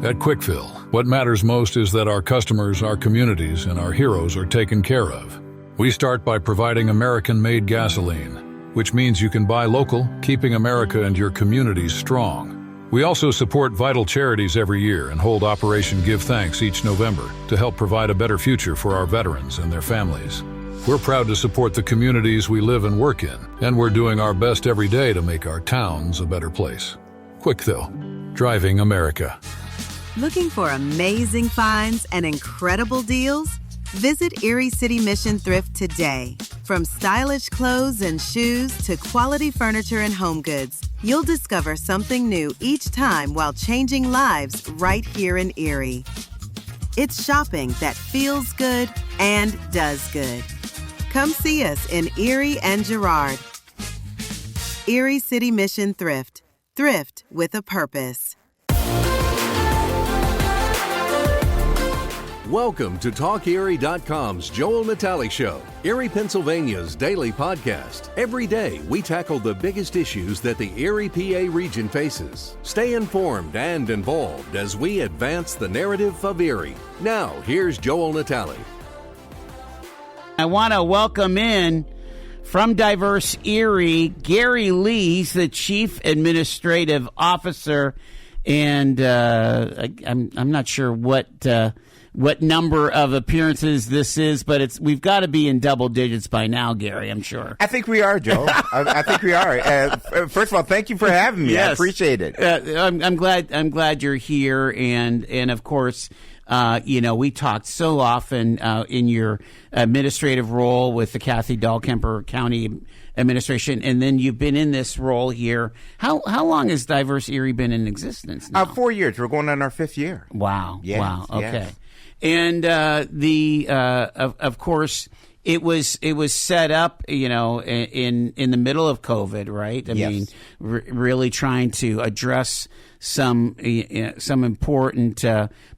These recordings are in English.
At Quickfill, what matters most is that our customers, our communities, and our heroes are taken care of. We start by providing American-made gasoline, which means you can buy local, keeping America and your communities strong. We also support vital charities every year and hold Operation Give Thanks each November to help provide a better future for our veterans and their families. We're proud to support the communities we live and work in, and we're doing our best every day to make our towns a better place. Quickfill, driving America. Looking for amazing finds and incredible deals? Visit Erie City Mission Thrift today. From stylish clothes and shoes to quality furniture and home goods, you'll discover something new each time while changing lives right here in Erie. It's shopping that feels good and does good. Come see us in Erie and Girard. Erie City Mission Thrift. Thrift with a purpose. Welcome to TalkErie.com's Joel Natale Show, Erie, Pennsylvania's daily podcast. Every day, we tackle the biggest issues that the Erie, PA region faces. Stay informed and involved as we advance the narrative of Erie. Now, here's Joel Natale. I want to welcome in from Diverse Erie, Gary Lee. He's the Chief Administrative Officer, and I'm not sure what number of appearances this is, but we've got to be in double digits by now, Gary, I'm sure. I think we are, Joe. I think we are. First of all, thank you for having me. Yes. I appreciate it. I'm glad you're here, and of course, we talked so often in your administrative role with the Kathy Dahlkemper County Administration, and then you've been in this role here. How long has Diverse Erie been in existence now? 4 years. We're going on our 5th year. Wow. Yes, wow. Okay. Yes. And of course, it was set up, in the middle of COVID, right? I Yes. mean, really trying to address some important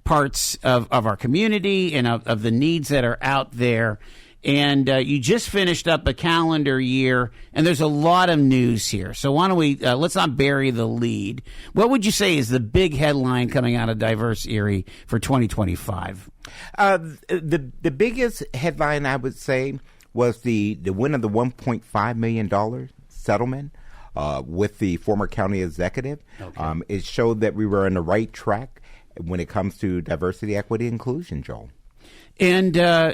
parts of our community and of the needs that are out there. And you just finished up a calendar year, and there's a lot of news here. So why don't we let's not bury the lead. What would you say is the big headline coming out of Diverse Erie for 2025? The biggest headline, I would say, was the win of the $1.5 million settlement with the former county executive. Okay. It showed that we were on the right track when it comes to diversity, equity, inclusion, Joel. And the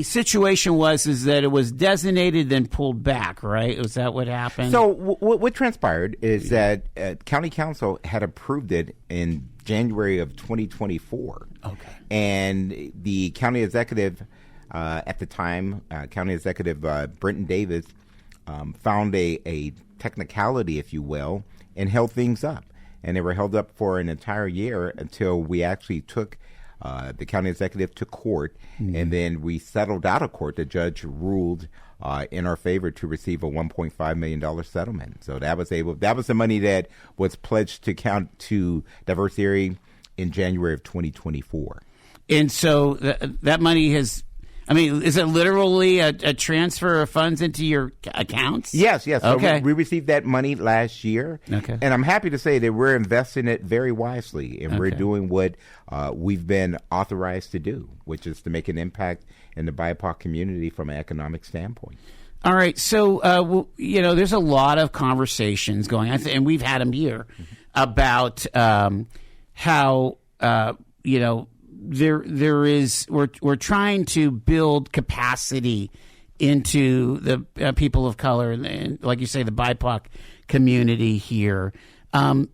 situation is that it was designated then pulled back, right? Was that what happened? So what transpired is that County Council had approved it in January of 2024. Okay. And the county executive at the time, County Executive Brenton Davis, found a technicality, if you will, and held things up. And they were held up for an entire year until we actually took the county executive to court, and then we settled out of court. The judge ruled in our favor to receive a $1.5 million settlement. So that was the money that was pledged to Diverse Erie in January of 2024. And so that money has. I mean, is it literally a transfer of funds into your accounts? Yes. Okay. So we received that money last year. Okay. And I'm happy to say that we're investing it very wisely, and we're doing what we've been authorized to do, which is to make an impact in the BIPOC community from an economic standpoint. All right. So, there's a lot of conversations going on, and we've had them here, about how, there is we're trying to build capacity into the people of color and, like you say, the BIPOC community here. What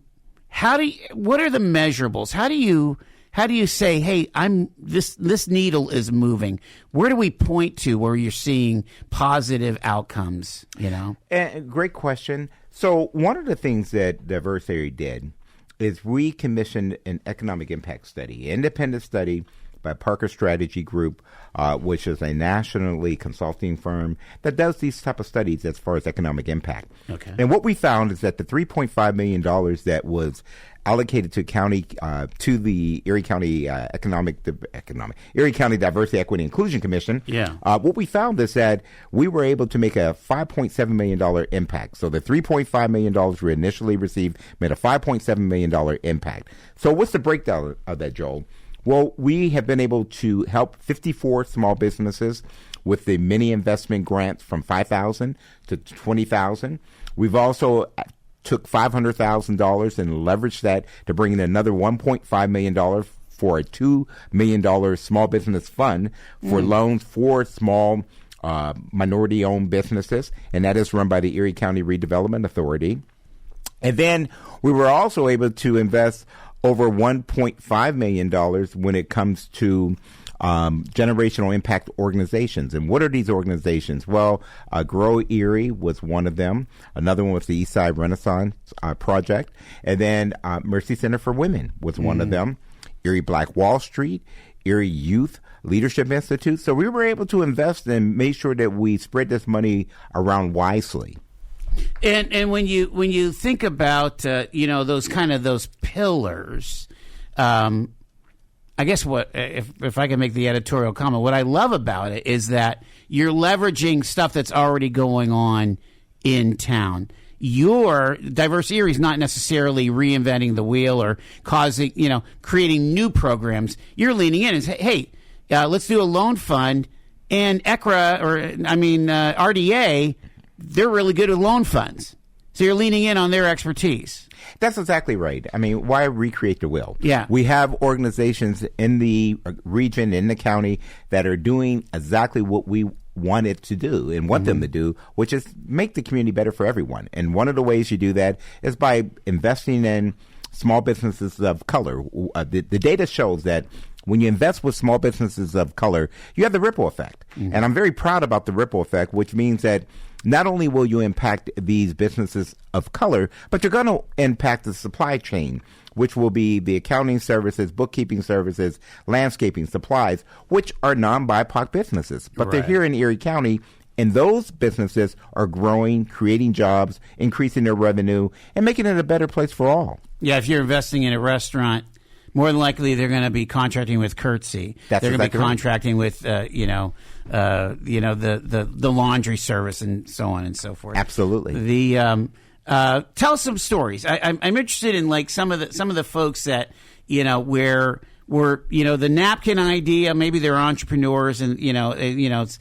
are the measurables? How do you say, hey, this needle is moving? Where do we point to where you're seeing positive outcomes? Great question. So one of the things that Diverse Erie did is we commissioned an economic impact study, independent study by Parker Strategy Group, which is a nationally consulting firm that does these type of studies as far as economic impact. Okay. And what we found is that the $3.5 million that was allocated to the Erie County Erie County Diversity, Equity, Inclusion Commission. Yeah. What we found is that we were able to make a $5.7 million impact. So the $3.5 million we initially received made a $5.7 million impact. So what's the breakdown of that, Joel? Well, we have been able to help 54 small businesses with the mini investment grants from $5,000 to $20,000. We've also took $500,000 and leveraged that to bring in another $1.5 million for a $2 million small business fund for loans for small minority-owned businesses, and that is run by the Erie County Redevelopment Authority. And then we were also able to invest over $1.5 million when it comes to generational impact organizations. And what are these organizations? Well, Grow Erie was one of them. Another one was the Eastside Renaissance Project. And then Mercy Center for Women was one of them. Erie Black Wall Street, Erie Youth Leadership Institute. So we were able to invest and make sure that we spread this money around wisely. And when you think about those pillars, I guess if I can make the editorial comment, what I love about it is that you're leveraging stuff that's already going on in town. Your Diverse Erie is not necessarily reinventing the wheel or creating new programs. You're leaning in and say, hey, let's do a loan fund, and RDA, they're really good with loan funds. So you're leaning in on their expertise. That's exactly right. I mean, why recreate the wheel? Yeah. We have organizations in the region, in the county, that are doing exactly what we want it to do and want them to do, which is make the community better for everyone. And one of the ways you do that is by investing in small businesses of color. The data shows that when you invest with small businesses of color, you have the ripple effect. And I'm very proud about the ripple effect, which means that not only will you impact these businesses of color, but you're going to impact the supply chain, which will be the accounting services, bookkeeping services, landscaping, supplies, which are non-BIPOC businesses. But they're here in Erie County, and those businesses are growing, creating jobs, increasing their revenue, and making it a better place for all. Yeah, if you're investing in a restaurant, more than likely they're going to be contracting with Curtsy. That's they're going to be exactly right. contracting with the laundry service and so on and so forth. Absolutely. Tell us some stories. I'm interested in like some of the folks that where the napkin idea. Maybe they're entrepreneurs, and it's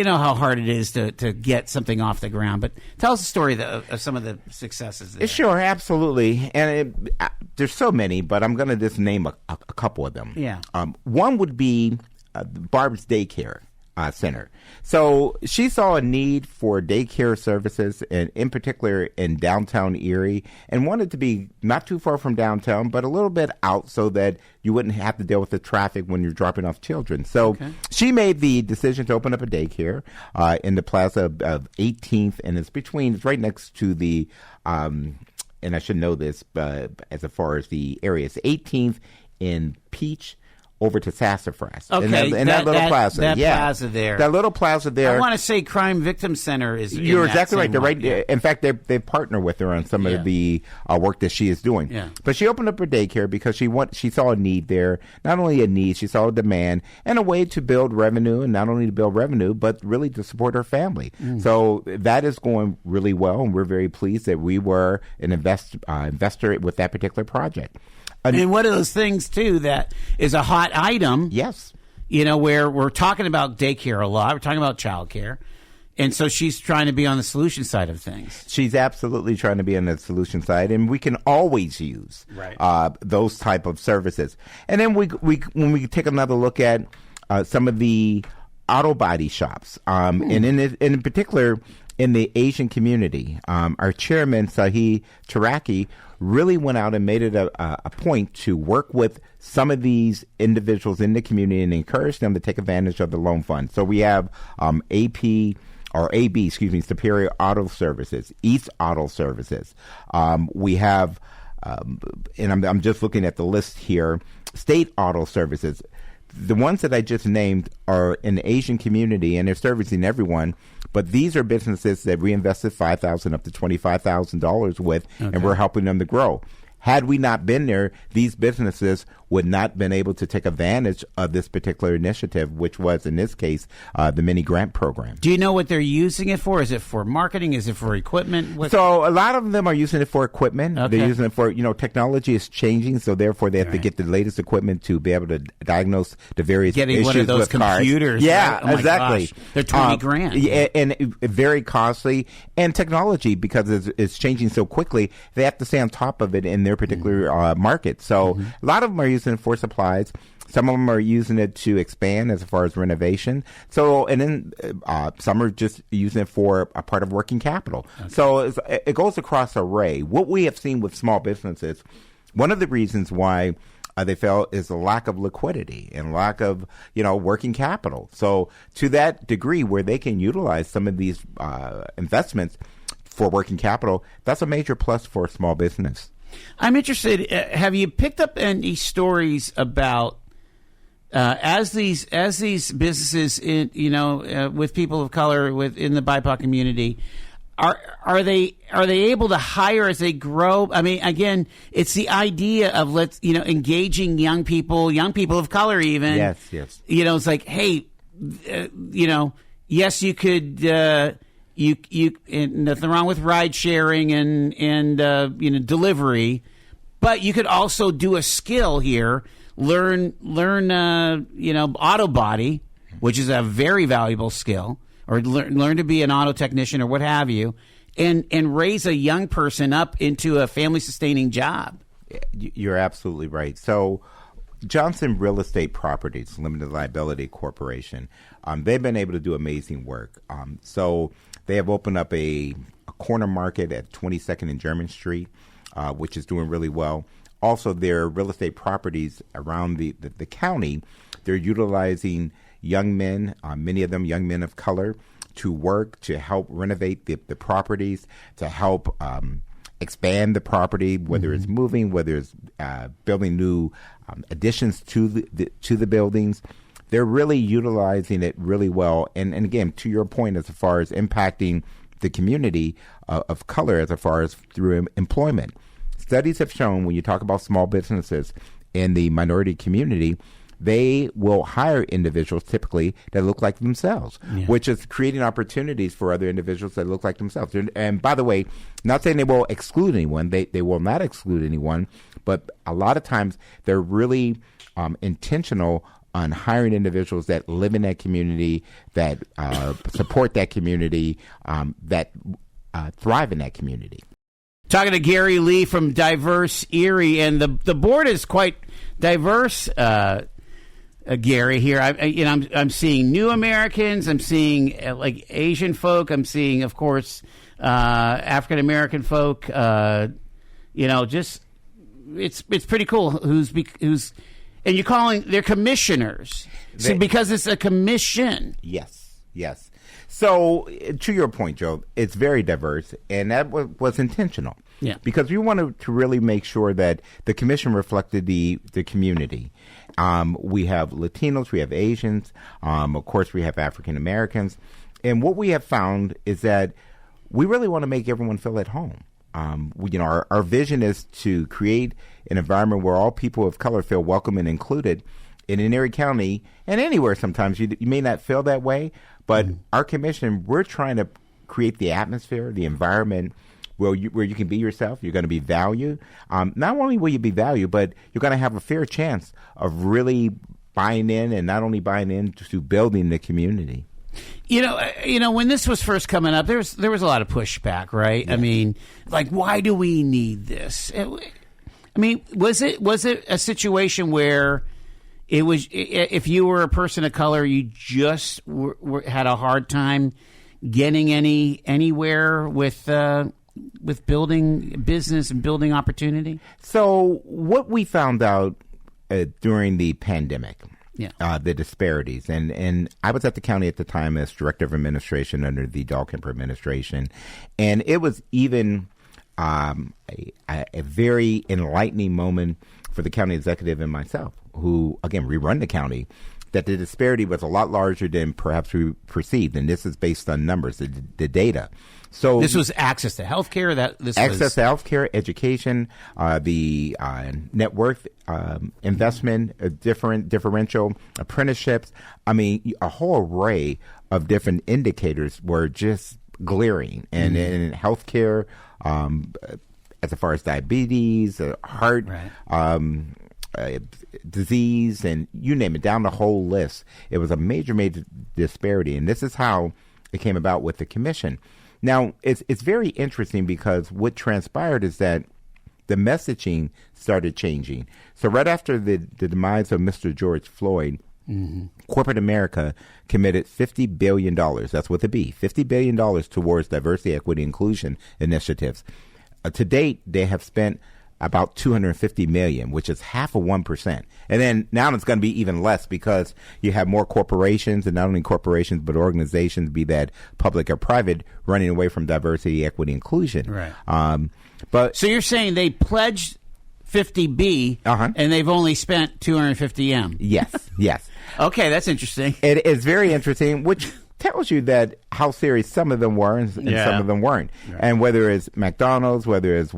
how hard it is to get something off the ground. But tell us a story of some of the successes there. Sure, absolutely. And there's so many, but I'm going to just name a couple of them. Yeah. One would be Barb's Daycare Center. So she saw a need for daycare services, and in particular in downtown Erie, and wanted to be not too far from downtown, but a little bit out so that you wouldn't have to deal with the traffic when you're dropping off children. So she made the decision to open up a daycare in the plaza of 18th, and it's right next to the, and I should know this, as far as the area, it's 18th in Peach over to Sassafras. Okay, in that little plaza. That yeah. plaza there. That little plaza there. I want to say Crime Victim Center is. You're exactly right. They're right. Yeah. In fact, they partner with her on some of the work that she is doing. Yeah. But she opened up her daycare because she saw a need there. Not only a need, she saw a demand and a way to build revenue, and not only to build revenue, but really to support her family. So that is going really well, and we're very pleased that we were an investor with that particular project. And one of those things, too, that is a hot item. Yes. Where we're talking about daycare a lot. We're talking about childcare. And so she's trying to be on the solution side of things. She's absolutely trying to be on the solution side, and we can always use those type of services. And then when we take another look at some of the auto body shops, and in particular in the Asian community, our chairman, Sahi Taraki, really went out and made it a point to work with some of these individuals in the community and encourage them to take advantage of the loan fund. So we have AB, Superior Auto Services, East Auto Services. We have and I'm just looking at the list here, state auto services. The ones that I just named are in the Asian community, and they're servicing everyone. But these are businesses that we invested $5,000 up to $25,000 with, and we're helping them to grow. Had we not been there, these businesses would not been able to take advantage of this particular initiative, which was, in this case, the mini grant program. Do you know what they're using it for? Is it for marketing? Is it for equipment? So a lot of them are using it for equipment. Okay. They're using it for, technology is changing, so therefore they have to get the latest equipment to be able to diagnose the various Getting issues one of those with cars. computers. Yeah, right? Oh my exactly. gosh. They're 20 grand. Yeah, and very costly. And technology, because it's changing so quickly, they have to stay on top of it in their particular market. So a lot of them are using it for supplies. Some of them are using it to expand as far as renovation. So, and then some are just using it for a part of working capital. Okay. So it goes across array. What we have seen with small businesses, one of the reasons why they fail is the lack of liquidity and lack of, working capital. So to that degree where they can utilize some of these investments for working capital, that's a major plus for a small business. I'm interested. Have you picked up any stories about as these businesses, with people of color in the BIPOC community, are they able to hire as they grow? I mean, again, it's the idea of engaging young people of color, even. Yes. It's like, hey, yes, you could. You nothing wrong with ride sharing and delivery, but you could also do a skill here, learn auto body, which is a very valuable skill, or learn to be an auto technician or what have you, and raise a young person up into a family sustaining job. You're absolutely right. So Johnson Real Estate Properties Limited Liability Corporation, they've been able to do amazing work. So they have opened up a corner market at 22nd and German Street, which is doing really well. Also, their real estate properties around the county, they're utilizing young men, many of them young men of color, to work to help renovate the properties, to help expand the property, whether it's moving, whether it's building new additions to the buildings. They're really utilizing it really well. And again, to your point, as far as impacting the community of color, as far as through employment. Studies have shown when you talk about small businesses in the minority community, they will hire individuals typically that look like themselves, which is creating opportunities for other individuals that look like themselves. And by the way, not saying they will exclude anyone. They will not exclude anyone. But a lot of times they're really intentional on hiring individuals that live in that community, that support that community, that thrive in that community. Talking to Gary Lee from Diverse Erie, and the board is quite diverse. Gary, here, I'm seeing new Americans, I'm seeing like Asian folk, I'm seeing, of course, African American folk. Just it's pretty cool. Who's and you're calling they're commissioners, so because it's a commission. Yes. So, to your point, Joe, it's very diverse, and that was intentional. Yeah. Because we wanted to really make sure that the commission reflected the community. We have Latinos, we have Asians, of course, we have African Americans. And what we have found is that we really want to make everyone feel at home. Our vision is to create an environment where all people of color feel welcome and included. And in Erie County, and anywhere sometimes, you may not feel that way, but our commission, we're trying to create the atmosphere, the environment where you can be yourself. You're going to be valued. Not only will you be valued, but you're going to have a fair chance of really buying in, and not only buying in to building the community. When this was first coming up, there was a lot of pushback, right? Yeah. I mean, like, why do we need this? Was it a situation where it was, if you were a person of color, you just had a hard time getting anywhere with building business and building opportunity? So what we found out during the pandemic, the disparities, and I was at the county at the time as director of administration under the Dahlkemper administration, and it was even a very enlightening moment for the county executive and myself, who, again, we run the county, that the disparity was a lot larger than perhaps we perceived. And this is based on numbers, the data. So this was access to health care? Access to health care, education, the net worth investment, differential, apprenticeships. I mean, a whole array of different indicators were just glaring. And in health care, as far as diabetes, heart, disease, and you name it, down the whole list. It was a major disparity. And this is how it came about with the commission. Now, it's very interesting because what transpired is that the messaging started changing. So right after the demise of Mr. George Floyd, corporate America committed $50 billion, that's with a B, $50 billion towards diversity, equity, inclusion initiatives. To date, they have spent about $250 million, which is half of 1%. And then now it's going to be even less because you have more corporations, and not only corporations, but organizations, be that public or private, running away from diversity, equity, inclusion. Right. But so you're saying they pledged 50B and they've only spent 250M? Yes. Okay, that's interesting. It is very interesting, which tells you that how serious some of them were and some of them weren't. Right. And whether it's McDonald's, whether it's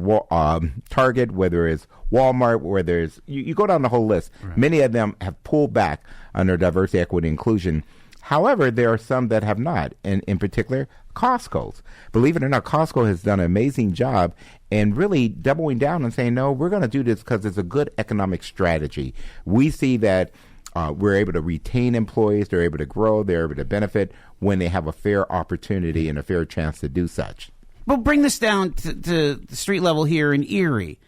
Target, whether it's Walmart, whether it's you go down the whole list, many of them have pulled back under diversity, equity, inclusion. However, there are some that have not, and in particular, Costco's. Believe it or not, Costco has done an amazing job in really doubling down and saying, no, we're going to do this because it's a good economic strategy. We see that we're able to retain employees, they're able to grow, they're able to benefit when they have a fair opportunity and a fair chance to do such. Well, bring this down to the street level here in Erie.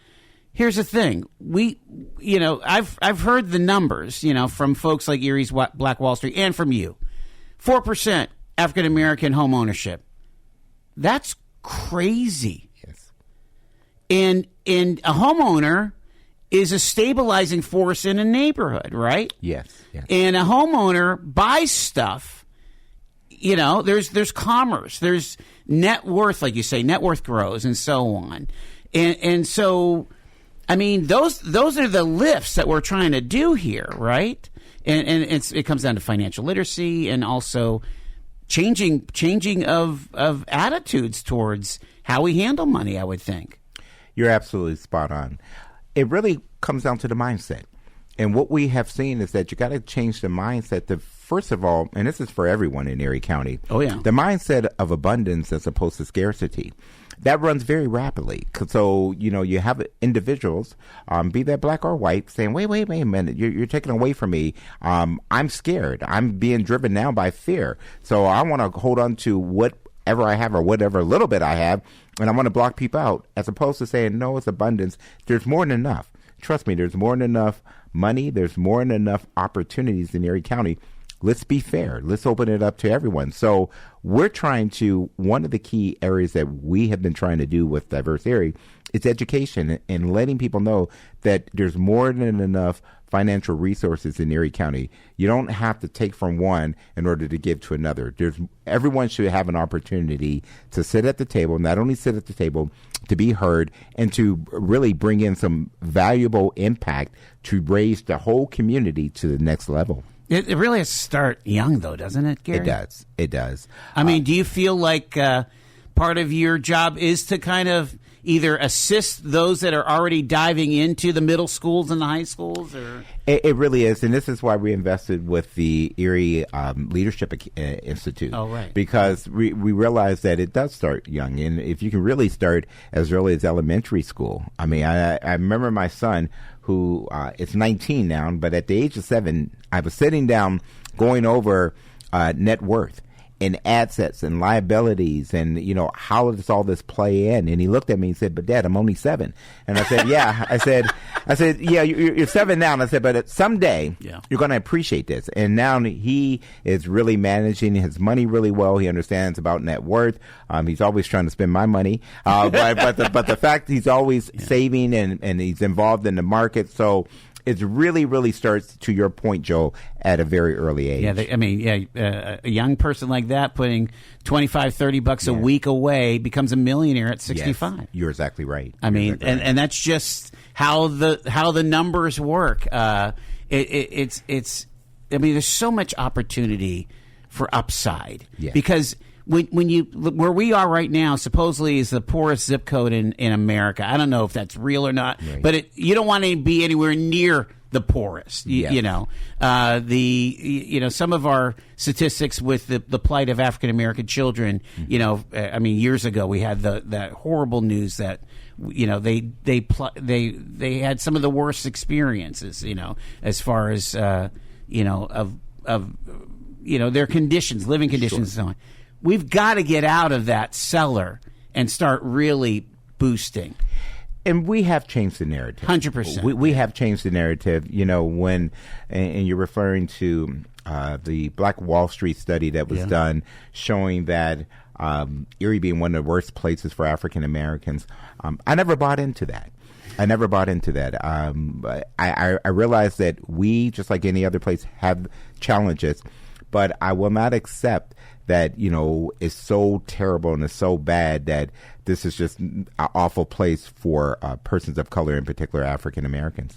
Here's the thing. I've heard the numbers, from folks like Erie's Black Wall Street and from you. 4% African-American home ownership. That's crazy. Yes. And a homeowner is a stabilizing force in a neighborhood, right? Yes. And a homeowner buys stuff. There's commerce, there's net worth, like you say, net worth grows, and so on. And so, I mean, those are the lifts that we're trying to do here, right? And it comes down to financial literacy and also changing of attitudes towards how we handle money, I would think. You're absolutely spot on. It really comes down to the mindset. And what we have seen is that you got to change the mindset to, first of all, and this is for everyone in Erie County, the mindset of abundance as opposed to scarcity. That runs very rapidly. So, you have individuals, be that black or white, saying, wait a minute, you're taking away from me. I'm scared. I'm being driven now by fear. So I want to hold on to whatever I have or whatever little bit I have, and I want to block people out, as opposed to saying, no, it's abundance. There's more than enough. Trust me, there's more than enough money. There's more than enough opportunities in Erie County. Let's be fair. Let's open it up to everyone. So we're trying to, one of the key areas that we have been trying to do with Diverse Erie is education and letting people know that there's more than enough financial resources in Erie County. You don't have to take from one in order to give to another. Everyone should have an opportunity to sit at the table, not only sit at the table, to be heard and to really bring in some valuable impact to raise the whole community to the next level. It really has to start young, though, doesn't it, Gary? It does. I mean, do you feel like part of your job is to kind of either assist those that are already diving into the middle schools and the high schools? Or It really is, and this is why we invested with the Erie Leadership Institute. Oh, right. Because we realize that it does start young, and if you can really start as early as elementary school. I mean, I remember my son, who is 19 now, but at the age of 7, I was sitting down going over net worth and assets and liabilities and, how does all this play in? And he looked at me and said, but Dad, I'm only 7. And I said, yeah. I said, yeah, you're 7 now. And I said, but someday you're going to appreciate this. And now he is really managing his money really well. He understands about net worth. He's always trying to spend my money. But the fact he's always saving and he's involved in the market. So it really, really starts, to your point, Joel, at a very early age. Yeah, a young person like that putting $25-$30 a week away becomes a millionaire at 65. Yes, you're exactly right. And that's just how the numbers work. There's so much opportunity for upside because when you where we are right now, supposedly is the poorest zip code in America. I don't know if that's real or not, but you don't want to be anywhere near the poorest. Some of our statistics with the plight of African American children. Years ago we had that horrible news that they had some of the worst experiences. As far as their conditions, living conditions, and so on. We've got to get out of that cellar and start really boosting. And we have changed the narrative. 100%. We have changed the narrative. And you're referring to the Black Wall Street study that was done showing that Erie being one of the worst places for African Americans. I never bought into that. I realize that we, just like any other place, have challenges, but I will not accept that, is so terrible and is so bad that this is just an awful place for persons of color, in particular African Americans.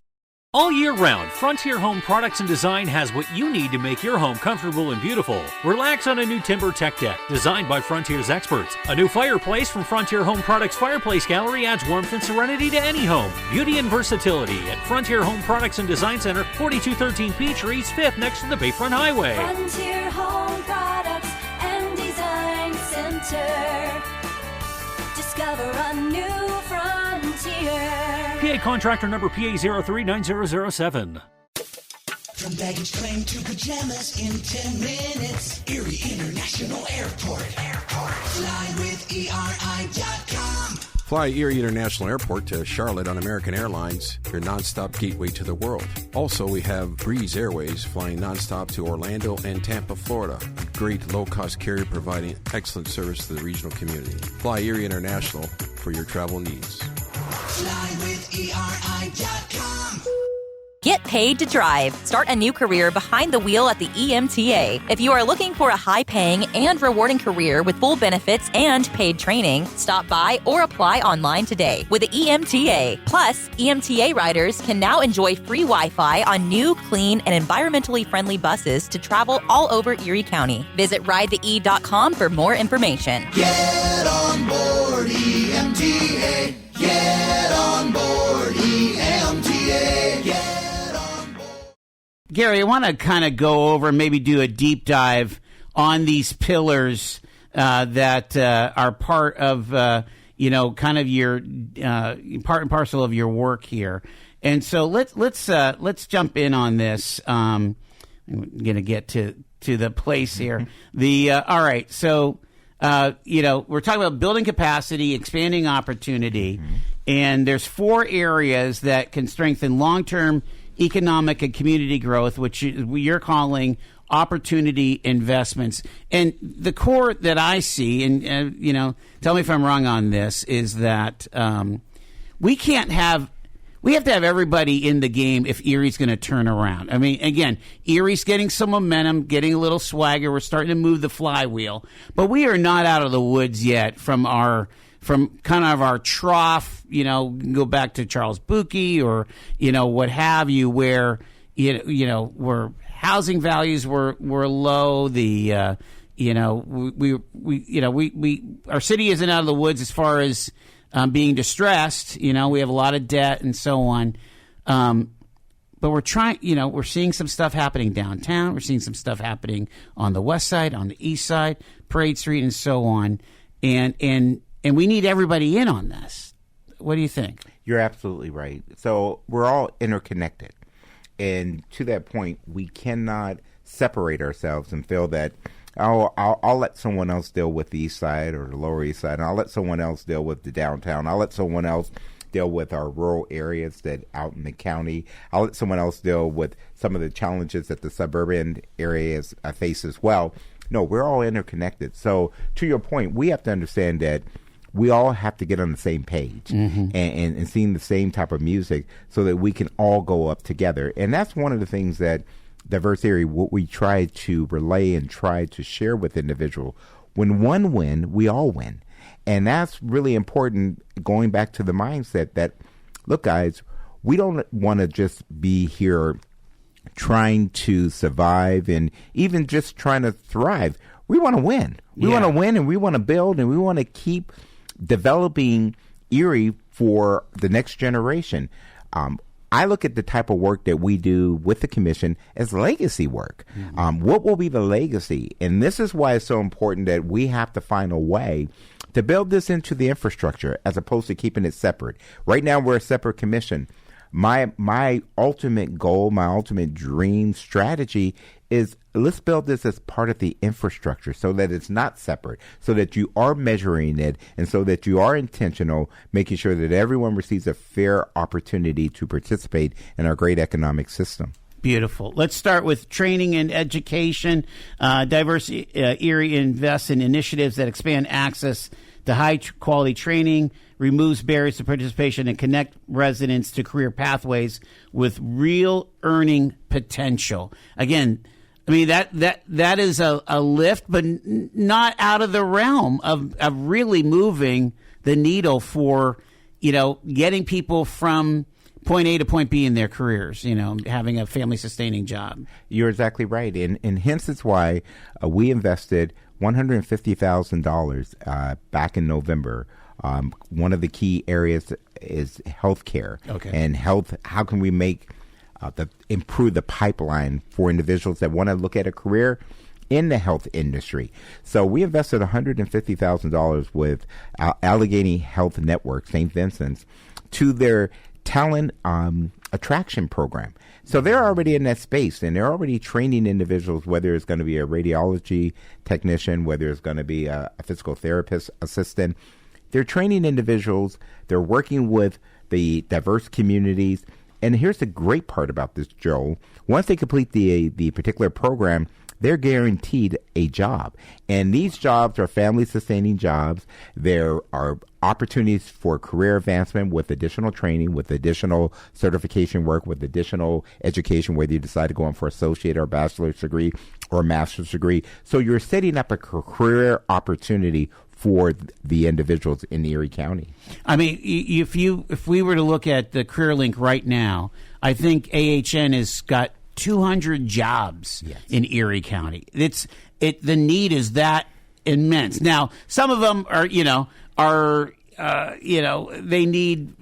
All year round, Frontier Home Products and Design has what you need to make your home comfortable and beautiful. Relax on a new timber tech deck designed by Frontier's experts. A new fireplace from Frontier Home Products Fireplace Gallery adds warmth and serenity to any home. Beauty and versatility at Frontier Home Products and Design Center, 4213 Peachtree, East 5th, next to the Bayfront Highway. Frontier Home Products and Design Center. Discover a new frontier. PA contractor number PA039007. From baggage claim to pajamas in 10 minutes. Erie International Airport. Fly with ERI.com. Fly Erie International Airport to Charlotte on American Airlines, your nonstop gateway to the world. Also, we have Breeze Airways flying nonstop to Orlando and Tampa, Florida. A great low-cost carrier providing excellent service to the regional community. Fly Erie International for your travel needs. Fly with ERI.com. Get paid to drive. Start a new career behind the wheel at the EMTA. If you are looking for a high-paying and rewarding career with full benefits and paid training, stop by or apply online today with the EMTA. Plus, EMTA riders can now enjoy free Wi-Fi on new, clean, and environmentally friendly buses to travel all over Erie County. Visit ridethee.com for more information. Get on board EMTA. Get on board EMTA. Get on board. Gary, I want to kind of go over and maybe do a deep dive on these pillars that are part of, kind of your part and parcel of your work here. And so let's jump in on this. I'm going to get to the place here. All right. So, we're talking about building capacity, expanding opportunity, and there's 4 areas that can strengthen long-term economic and community growth, which you're calling opportunity investments. And the core that I see, and tell me if I'm wrong on this, is that we have to have everybody in the game if Erie's going to turn around. I mean, again, Erie's getting some momentum, getting a little swagger. We're starting to move the flywheel, but we are not out of the woods yet from kind of our trough. Go back to Charles Bukey or what have you, where where housing values were low. The our city isn't out of the woods as far as being distressed. We have a lot of debt and so on. But we're trying, we're seeing some stuff happening downtown. We're seeing some stuff happening on the west side, on the east side, Parade Street, and so on. And we need everybody in on this. What do you think? You're absolutely right. So we're all interconnected. And to that point, we cannot separate ourselves and feel that, I'll let someone else deal with the east side or the lower east side, and I'll let someone else deal with the downtown. I'll let someone else deal with our rural areas that out in the county. I'll let someone else deal with some of the challenges that the suburban areas face as well. No, we're all interconnected. So to your point, we have to understand that we all have to get on the same page and sing the same type of music so that we can all go up together. And that's one of the things that Diverse Erie, what we try to relay and try to share with individuals. When one win, we all win. And that's really important, going back to the mindset that, look, guys, we don't want to just be here trying to survive and even just trying to thrive. We want to win. We want to win, and we want to build, and we want to keep developing Erie for the next generation. I look at the type of work that we do with the commission as legacy work. What will be the legacy? And this is why it's so important that we have to find a way to build this into the infrastructure as opposed to keeping it separate. Right now, we're a separate commission. My ultimate goal, my ultimate dream strategy is, let's build this as part of the infrastructure so that it's not separate, so that you are measuring it, and so that you are intentional, making sure that everyone receives a fair opportunity to participate in our great economic system. Beautiful. Let's start with training and education. Diverse Erie invests in initiatives that expand access to high-quality training, removes barriers to participation, and connect residents to career pathways with real earning potential. Again, I mean, that is a lift, but not out of the realm of really moving the needle for, getting people from point A to point B in their careers, having a family-sustaining job. You're exactly right. And hence it's why we invested $150,000 back in November. One of the key areas is healthcare. Okay. And health. How can we make improve the pipeline for individuals that want to look at a career in the health industry? So we invested $150,000 with Allegheny Health Network, St. Vincent's, to their talent attraction program. So they're already in that space, and they're already training individuals, whether it's going to be a radiology technician, whether it's going to be a physical therapist assistant. They're training individuals. They're working with the diverse communities. And here's the great part about this, Joel. Once they complete the particular program, they're guaranteed a job. And these jobs are family-sustaining jobs. There are opportunities for career advancement with additional training, with additional certification work, with additional education, whether you decide to go in for associate or bachelor's degree or master's degree. So you're setting up a career opportunity for the individuals in Erie County. I mean, if we were to look at the CareerLink right now, I think AHN has got 200 jobs in Erie County. The need is that immense. Now, some of them are they need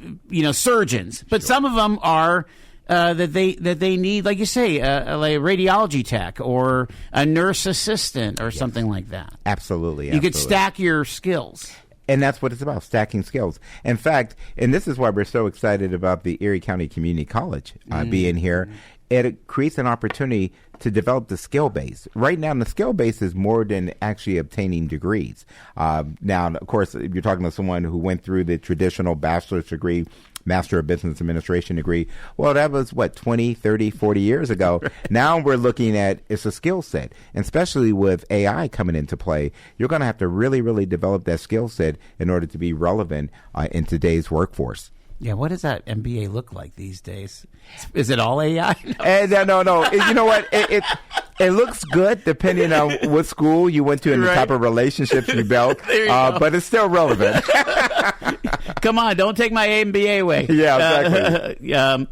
surgeons, but some of them are that they need, like you say, like a radiology tech or a nurse assistant or something like that. Absolutely. You could stack your skills. And that's what it's about, stacking skills. In fact, and this is why we're so excited about the Erie County Community College being here. It creates an opportunity to develop the skill base. Right now, the skill base is more than actually obtaining degrees. Now, of course, if you're talking to someone who went through the traditional bachelor's degree, Master of Business Administration degree, well, that was, 20, 30, 40 years ago. Now we're looking at it's a skill set. And especially with AI coming into play, you're going to have to really, really develop that skill set in order to be relevant in today's workforce. Yeah, what does that MBA look like these days? Is it all AI? No. You know what? It looks good depending on what school you went to and the type of relationships you built, but it's still relevant. Come on, don't take my MBA away. Yeah, exactly.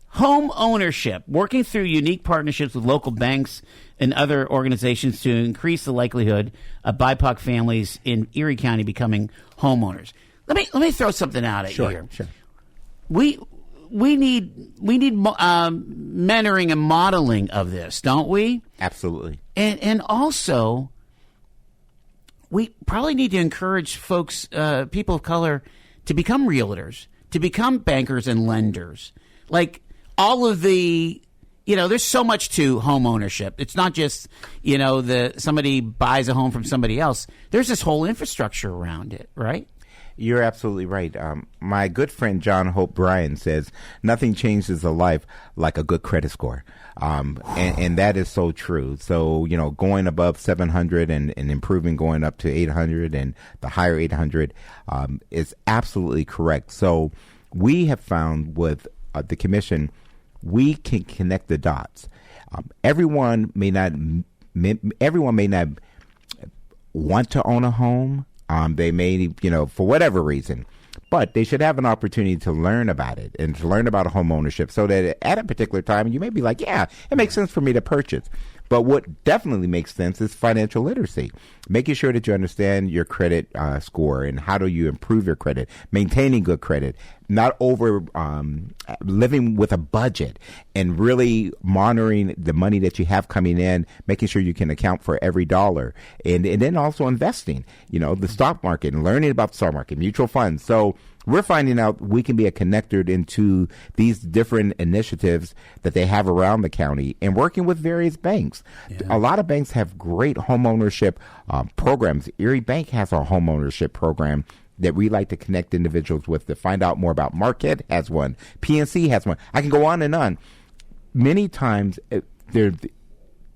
Home ownership, working through unique partnerships with local banks and other organizations to increase the likelihood of BIPOC families in Erie County becoming homeowners. Let me throw something out at you here. Sure. We need mentoring and modeling of this, don't we? Absolutely. And also, we probably need to encourage folks, people of color, to become realtors, to become bankers and lenders. Like all of the, there's so much to home ownership. It's not just, somebody buys a home from somebody else. There's this whole infrastructure around it, right? You're absolutely right. My good friend John Hope Bryan says, nothing changes a life like a good credit score. And that is so true. So, going above 700 and improving, going up to 800 and the higher 800 is absolutely correct. So we have found with the commission, we can connect the dots. Everyone may not want to own a home. They may, for whatever reason, but they should have an opportunity to learn about it and to learn about home ownership so that at a particular time you may be like, yeah, it makes sense for me to purchase. But what definitely makes sense is financial literacy, making sure that you understand your credit score and how do you improve your credit, maintaining good credit, not over living with a budget, and really monitoring the money that you have coming in, making sure you can account for every dollar, and then also investing, the stock market and learning about the stock market, mutual funds. So we're finding out we can be a connector into these different initiatives that they have around the county and working with various banks. Yeah. A lot of banks have great home ownership programs. Erie Bank has a home ownership program that we like to connect individuals with to find out more about. Marquette has one. PNC has one. I can go on and on. Many times they're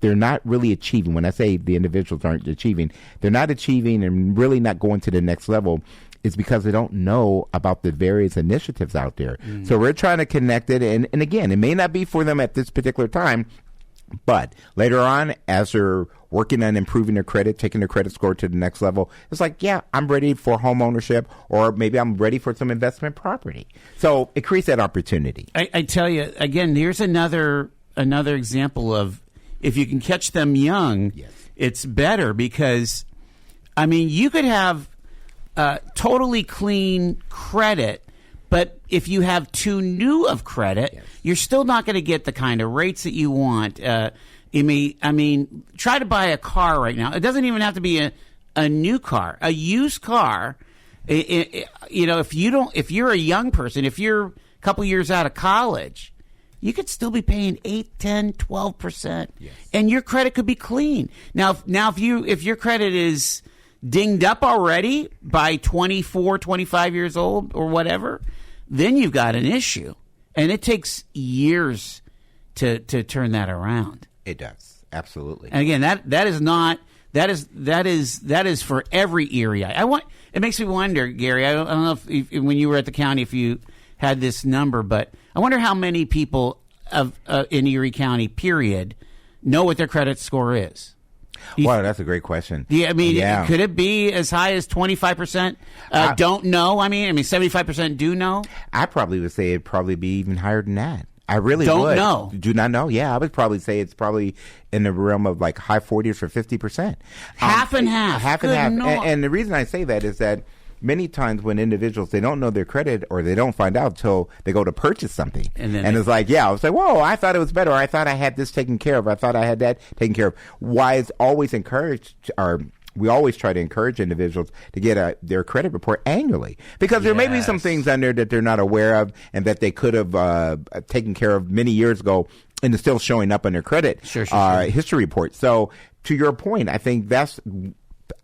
not really achieving. When I say the individuals aren't achieving, they're not achieving and really not going to the next level. Is because they don't know about the various initiatives out there. So we're trying to connect it. And again, it may not be for them at this particular time, but later on, as they're working on improving their credit, taking their credit score to the next level, it's like, yeah, I'm ready for home ownership, or maybe I'm ready for some investment property. So it creates that opportunity. I tell you, again, here's another example of if you can catch them young, yes, it's better because, you could have totally clean credit, but if you have too new of credit, yes, you're still not going to get the kind of rates that you want. Try to buy a car right now. It doesn't even have to be a new car, a used car. If you're a young person, if you're a couple years out of college, you could still be paying 8, 10, 12%, yes, and your credit could be clean. Now, if your credit is dinged up already by 24, 25 years old or whatever, then you've got an issue. And it takes years to turn that around. It does. Absolutely. And again, that is for every area. It makes me wonder, Gary, I don't know if when you were at the county, if you had this number, but I wonder how many people in Erie County, period, know what their credit score is. Wow, that's a great question. Yeah, could it be as high as 25% don't know? 75% do know? I probably would say it'd probably be even higher than that. I really don't would. know. Do not know? Yeah, I would probably say it's probably in the realm of like high 40s or 50%. Half and half. Half and half. And the reason I say that is that many times when individuals, they don't know their credit or they don't find out until they go to purchase something. And it's like, I was like, whoa, I thought it was better. I thought I had this taken care of. I thought I had that taken care of. Why it's always encouraged, or we always try to encourage individuals to get their credit report annually, because there may be some things on there that they're not aware of and that they could have taken care of many years ago, and it's still showing up on their credit history report. So to your point, I think that's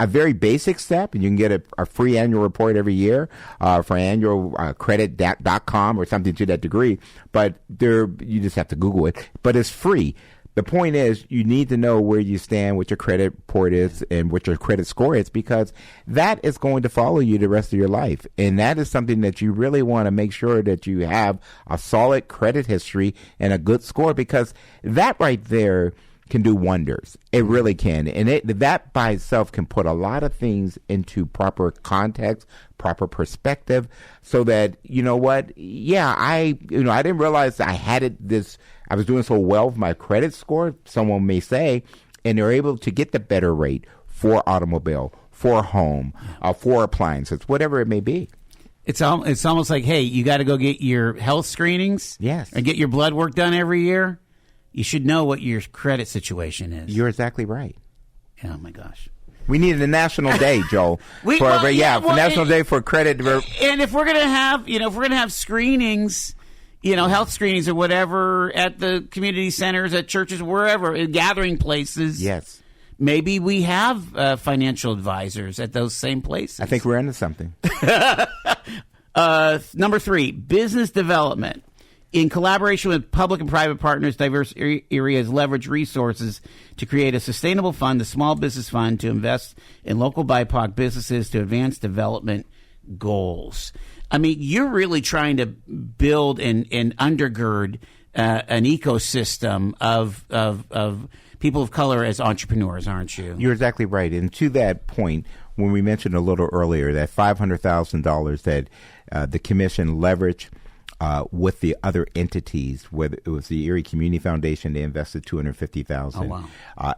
a very basic step, and you can get a free annual report every year for annualcredit.com or something to that degree. But you just have to Google it. But it's free. The point is, you need to know where you stand, what your credit report is, and what your credit score is, because that is going to follow you the rest of your life. And that is something that you really want to make sure that you have a solid credit history and a good score, because that right there can do wonders. It really can. And that by itself can put a lot of things into proper context, proper perspective, so that, I didn't realize I had I was doing so well with my credit score, someone may say, and they're able to get the better rate for automobile, for home, for appliances, whatever it may be. It's almost like, hey, you got to go get your health screenings, yes, and get your blood work done every year. You should know what your credit situation is. You're exactly right. Oh my gosh. We needed a national day, Joel. National Day for credit. And if we're gonna have screenings, health screenings or whatever at the community centers, at churches, wherever, gathering places. Yes. maybe we have financial advisors at those same places. I think we're into something. Number 3, business development. In collaboration with public and private partners, Diverse Erie has leveraged resources to create a sustainable fund, the Small Business Fund, to invest in local BIPOC businesses to advance development goals. I mean, you're really trying to build and undergird an ecosystem of people of color as entrepreneurs, aren't you? You're exactly right. And to that point, when we mentioned a little earlier that $500,000 that the commission leveraged with the other entities, whether it was the Erie Community Foundation, they invested $250,000. Oh, wow.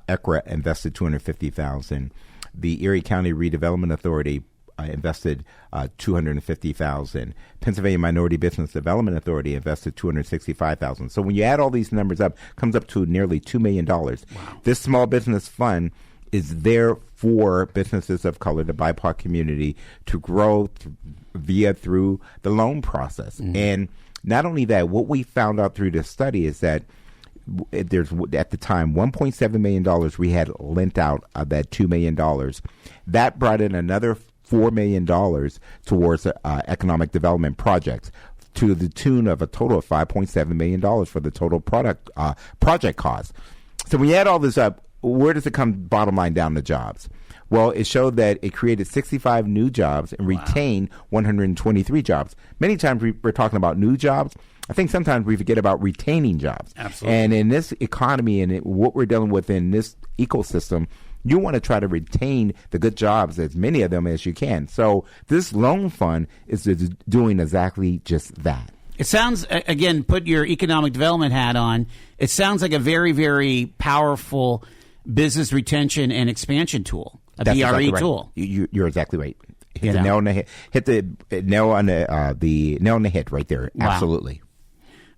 ECRA invested $250,000. The Erie County Redevelopment Authority invested $250,000. Pennsylvania Minority Business Development Authority invested $265,000. So when you add all these numbers up, it comes up to nearly $2 million. Wow. This small business fund is there for businesses of color, the BIPOC community, to grow through the loan process. Mm-hmm. And not only that, what we found out through this study is that there's at the time $1.7 million we had lent out of that $2 million. That brought in another $4 million towards economic development projects, to the tune of a total of $5.7 million for the total project cost. So when you add all this up, where does it come bottom line down to jobs? Well, it showed that it created 65 new jobs and retained 123 jobs. Many times we're talking about new jobs. I think sometimes we forget about retaining jobs. Absolutely. And in this economy and what we're dealing with in this ecosystem, you want to try to retain the good jobs, as many of them as you can. So this loan fund is doing exactly just that. It sounds, again, put your economic development hat on, it sounds like a very, very powerful business retention and expansion tool, a That's BRE exactly right. tool. You're exactly right. Hit the nail on the head. Hit the nail on the nail on the head right there. Wow. Absolutely.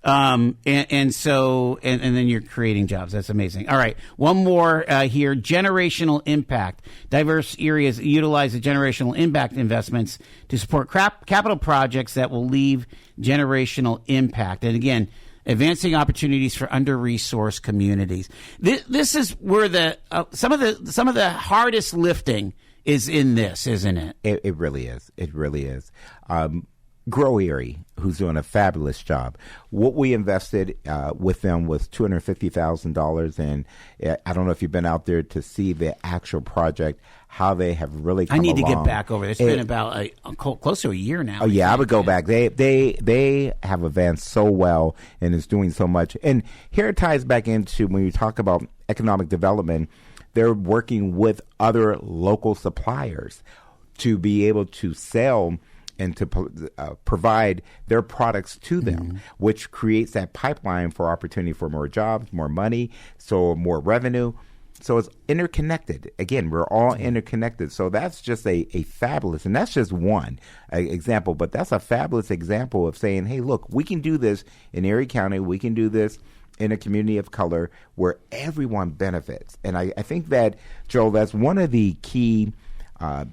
And then you're creating jobs. That's amazing. All right. One more here. Generational impact. Diverse areas utilize the generational impact investments to support capital projects that will leave generational impact. And again, advancing opportunities for under-resourced communities. This is where some of the hardest lifting is in this, isn't it? It really is. It really is. Grow Erie, who's doing a fabulous job. What we invested with them was $250,000, and I don't know if you've been out there to see the actual project, how they have really come I need along. to get back over there. It's been about close to a year now. Oh, yeah, I would go back. They have advanced so well and is doing so much. And here it ties back into when you talk about economic development, they're working with other local suppliers to be able to sell and to provide their products to them, which creates that pipeline for opportunity for more jobs, more money, so more revenue. So it's interconnected. Again, we're all interconnected. So that's just a fabulous, and that's just one example, but that's a fabulous example of saying, hey, look, we can do this in Erie County. We can do this in a community of color where everyone benefits. And I think that, Joel, that's one of the key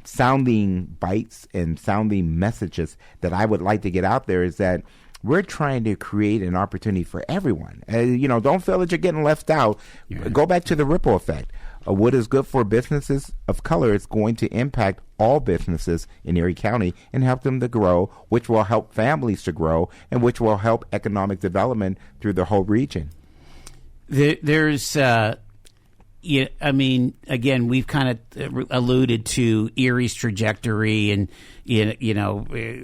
sounding bites and sounding messages that I would like to get out there is that we're trying to create an opportunity for everyone. Don't feel that you're getting left out. Yeah. Go back to the ripple effect. What is good for businesses of color is going to impact all businesses in Erie County and help them to grow, which will help families to grow, and which will help economic development through the whole region. There's again, we've kind of alluded to Erie's trajectory, and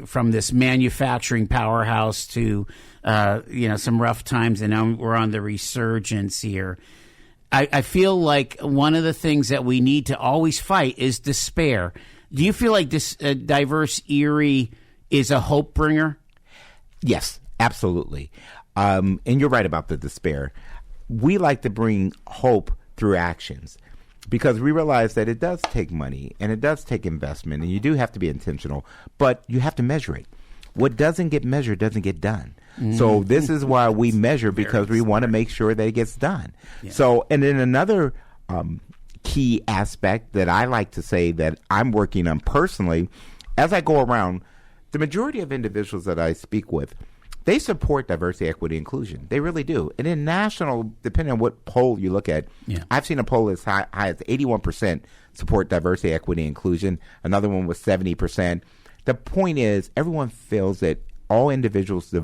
from this manufacturing powerhouse to some rough times, and now we're on the resurgence here. I feel like one of the things that we need to always fight is despair. Do you feel like this Diverse Erie is a hope bringer? Yes, absolutely. And you're right about the despair. We like to bring hope through actions, because we realize that it does take money and it does take investment, and you do have to be intentional, but you have to measure it. What doesn't get measured doesn't get done. So this is why we measure, because we want to make sure that it gets done. Yeah. So, and then another key aspect that I like to say that I'm working on personally, as I go around, the majority of individuals that I speak with, they support diversity, equity, inclusion. They really do. And in national, depending on what poll you look at, I've seen a poll as high as 81% support diversity, equity, inclusion. Another one was 70%. The point is, everyone feels that all individuals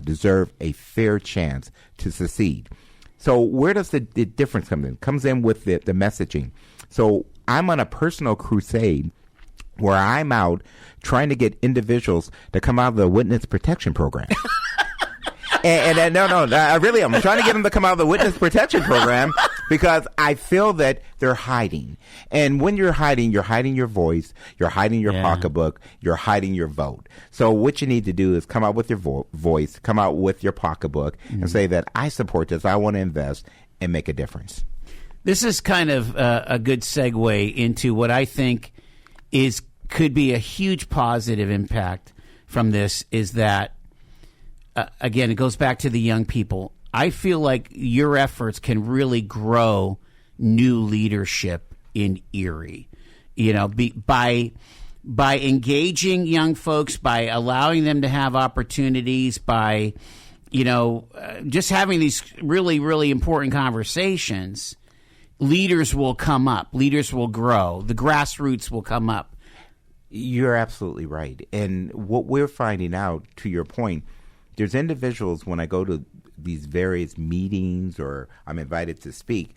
deserve a fair chance to succeed. So where does the difference come in? It comes in with the messaging. So I'm on a personal crusade where I'm out trying to get individuals to come out of the witness protection program. and I really am. I'm trying to get them to come out of the witness protection program because I feel that they're hiding. And when you're hiding your voice, you're hiding your pocketbook, you're hiding your vote. So what you need to do is come out with your voice, come out with your pocketbook, and say that I support this, I want to invest and make a difference. This is kind of a good segue into what I think could be a huge positive impact from this is that, again, it goes back to the young people. I feel like your efforts can really grow new leadership in Erie. By engaging young folks, by allowing them to have opportunities, by, just having these really, really important conversations, leaders will come up. Leaders will grow. The grassroots will come up. You're absolutely right. And what we're finding out, to your point, there's individuals when I go to these various meetings or I'm invited to speak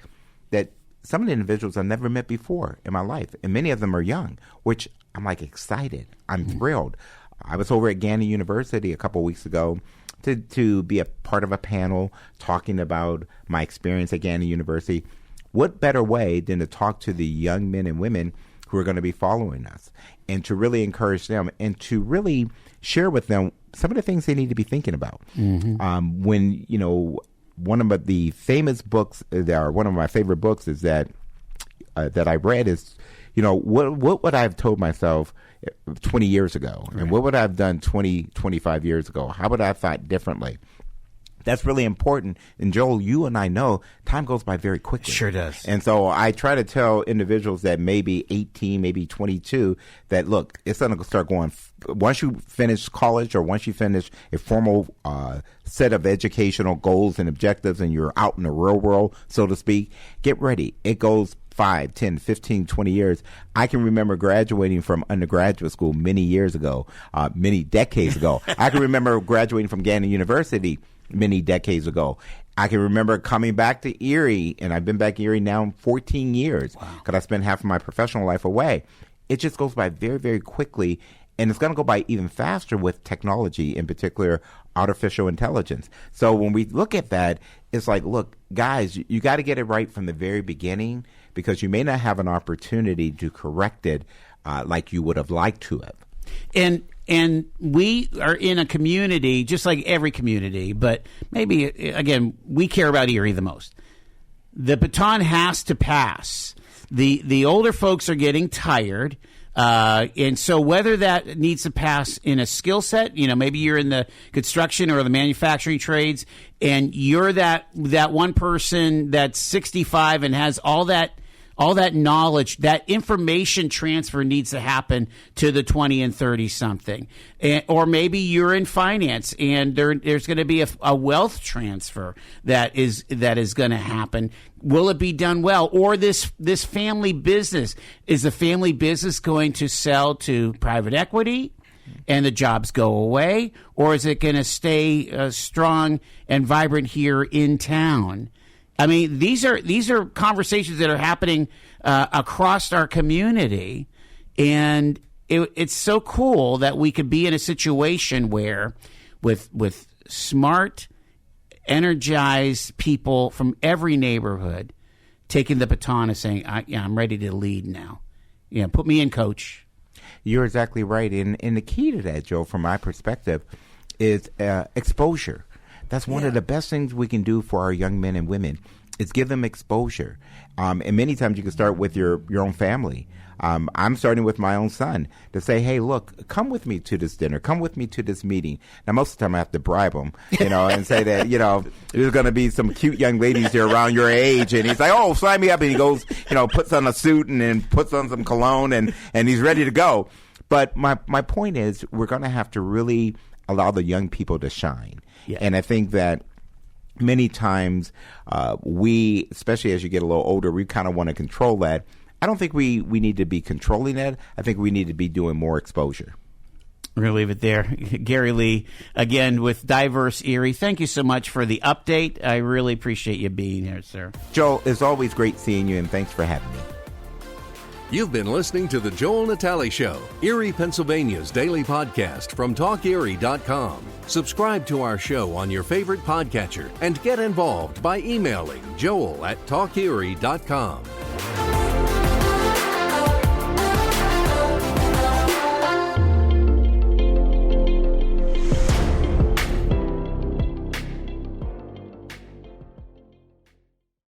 that some of the individuals I've never met before in my life. And many of them are young, which I'm like excited. I'm thrilled. I was over at Gannon University a couple of weeks ago to be a part of a panel talking about my experience at Gannon University. What better way than to talk to the young men and women who are going to be following us and to really encourage them and to really share with them some of the things they need to be thinking about. When, one of the famous books, one of my favorite books is that I read is, what would I have told myself 20 years ago? Right. And what would I have done 20, 25 years ago? How would I have thought differently? That's really important. And Joel, you and I know time goes by very quickly. Sure does. And so I try to tell individuals that maybe 18, maybe 22, that look, it's going to start going. Once you finish college or once you finish a formal set of educational goals and objectives and you're out in the real world, so to speak, get ready. It goes 5, 10, 15, 20 years. I can remember graduating from undergraduate school many years ago, many decades ago. I can remember graduating from Gannon University many decades ago. I can remember coming back to Erie, and I've been back to Erie now 14 years because I spent half of my professional life away. It just goes by very, very quickly, and it's going to go by even faster with technology, in particular artificial intelligence. So when we look at that, it's like, look, guys, you got to get it right from the very beginning because you may not have an opportunity to correct it like you would have liked to have. And we are in a community, just like every community, but maybe, again, we care about Erie the most. The baton has to pass. The older folks are getting tired. And so whether that needs to pass in a skill set, maybe you're in the construction or the manufacturing trades, and you're that one person that's 65 and has all that knowledge, that information transfer needs to happen to the 20 and 30 something. Or maybe you're in finance and there's going to be a wealth transfer that is going to happen. Will it be done well? Or this family business, is the family business going to sell to private equity and the jobs go away? Or is it going to stay strong and vibrant here in town? I mean, these are conversations that are happening across our community, and it's so cool that we could be in a situation where, with smart, energized people from every neighborhood taking the baton and saying, "I'm ready to lead now. Put me in, coach." You're exactly right, and the key to that, Joe, from my perspective, is exposure. That's one of the best things we can do for our young men and women is give them exposure. And many times you can start with your own family. I'm starting with my own son to say, hey, look, come with me to this dinner. Come with me to this meeting. Now, most of the time I have to bribe him, and say that, there's going to be some cute young ladies there around your age. And he's like, oh, sign me up. And he goes, puts on a suit and then puts on some cologne and he's ready to go. But my point is we're going to have to really allow the young people to shine. Yeah. And I think that many times we, especially as you get a little older, we kind of want to control that. I don't think we need to be controlling that. I think we need to be doing more exposure. We're going to leave it there. Gary Lee, again, with Diverse Erie, thank you so much for the update. I really appreciate you being here, sir. Joel, it's always great seeing you, and thanks for having me. You've been listening to The Joel Natale Show, Erie, Pennsylvania's daily podcast from TalkErie.com. Subscribe to our show on your favorite podcatcher and get involved by emailing joel@TalkErie.com.